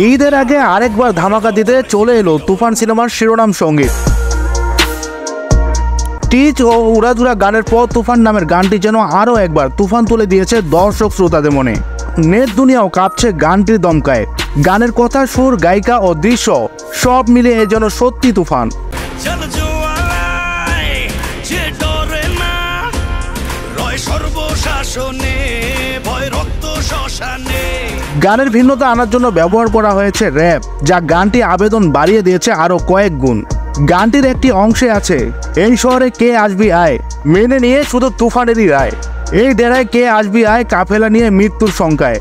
ঈদের আগে আরেকবার ধামাকা দিতে চলে এলো তুফান সিনেমার শিরোনাম সঙ্গীত। টিচ ও উড়াধুরা গানের পর তুফান নামের গানটি যেন আরও একবার তুফান তুলে দিয়েছে দর্শক শ্রোতাদের মনে। নেট দুনিয়াও কাঁপছে গানটির দমকায়। গানের কথা, সুর, গায়িকা ও দৃশ্য সব মিলে এ যেন সত্যি তুফান। গানের ভিন্নতা আনার জন্য ব্যবহার করা হয়েছে র্যাপ, যা গানটি আবেদন বাড়িয়ে দিয়েছে আরো কয়েক গুণ। গানটির একটি অংশে আছে, এই শহরে কে আসবি আয়, মেনে নিয়ে শুধু তুফানেরই রায়। এই ডেরায় কে আসবি আয়, কাফেলা নিয়ে মৃত্যুর শঙ্কায়।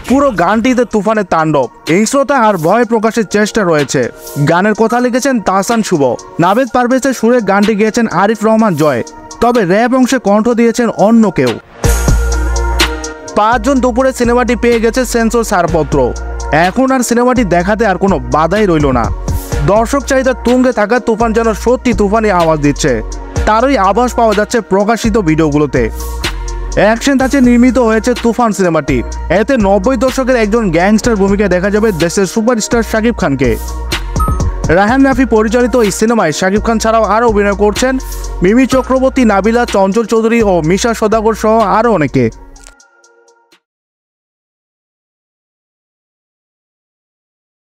পুরো গানটিতে তুফানের তাণ্ডব, হিংস্রতা আর ভয় প্রকাশের চেষ্টা রয়েছে। গানের কথা লিখেছেন তাহসান শুভ, নাভেদ পারভেজের সুরে গানটি গেয়েছেন আরিফ রহমান জয়, তবে র্যাপ অংশে কণ্ঠ দিয়েছেন অন্য কেউ। 5 জুন দুপুরে সিনেমাটি পেয়ে গেছে সেন্সর ছাড়পত্র। এখন আর সিনেমাটি দেখাতে আর কোনো বাধাই রইল না। দর্শক চাহিদা তুঙ্গে থাকা তুফান যেন সত্যি তুফানি আওয়াজ দিচ্ছে, তারই আভাস পাওয়া যাচ্ছে প্রকাশিত ভিডিওগুলোতে। অ্যাকশন টাচে নির্মিত হয়েছে তুফান সিনেমাটি। এতে 90 দশকের একজন গ্যাংস্টার ভূমিকায় দেখা যাবে দেশের সুপারস্টার শাকিব খানকে। রায়হান রাফি পরিচালিত এই সিনেমায় শাকিব খান ছাড়াও আরও অভিনয় করছেন মিমি চক্রবর্তী, নাবিলা, চঞ্চল চৌধুরী ও মিশা সদাগর সহ আরও অনেকে।